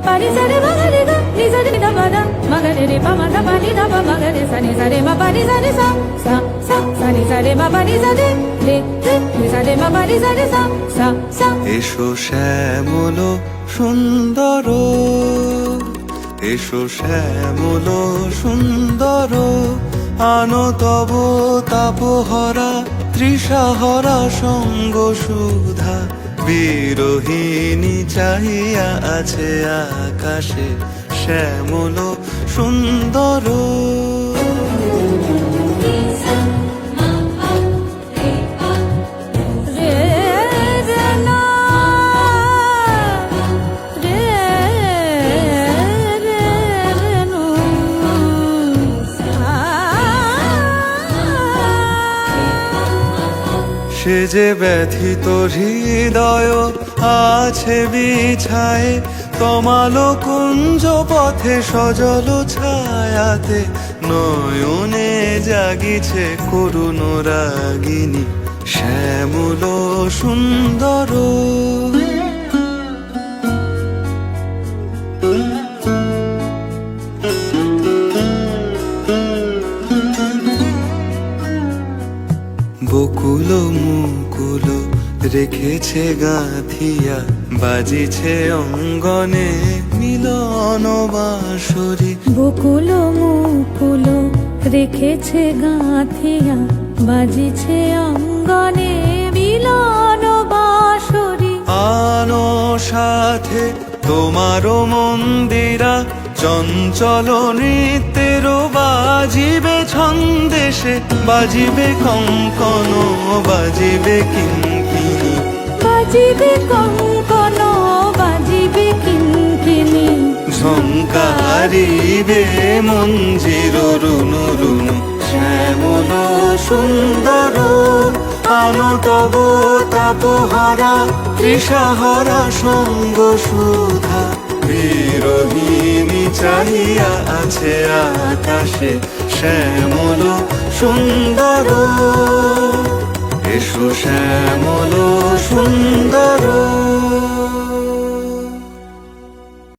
pani sa re ma ga re ga ni sa re ni da pa da ma ga re re pa ma da pa ni da pa ma ga re sa re ma pa ni sa re sa sa ni sa re ma pa ni sa re ni sa re ma pa ni sa re sa এসো শ্যামল সুন্দর, এসো শ্যামল সুন্দর, আনো তব তাপহরা তৃষাহরা সঙ্গ সুধা। বিরোহিণী চাহিয়া আছে আকাশে শ্যামল সুন্দর। সে যে ব্যথিত হৃদয় আছে বিছায়ে, তমালো কুঞ্জ পথে সজল ছায়াতে, নয়নে জাগিছে করুণ রাগিনী শ্যামল সুন্দর। বকুল মুকুল রেখেছে গাঁথিয়া, বাজিছে অঙ্গনে মিলন বাঁশরি। বকুল মুকুল রেখেছে গাঁথিয়া, বাজিছে অঙ্গনে মিলন বাঁশরি। আনো সাথে তোমারও মন্দিরা, চঞ্চল নৃত্যের বাজিবে ছন্দেশে, বাজিবে কঙ্কন বাজিবে কিঙ্কিণী, বাজিবে কঙ্কন বাজিবে কিঙ্কিণী। ঝঙ্কারিবে মঞ্জির রুনু রুনু শ্যামল সুন্দর। আনো তব তাপহারা তৃষাহরা সঙ্গ সুধা। বিরোহিণী চাহিয়া আছে আকাশে শ্যামল সুন্দর। এসো শ্যামল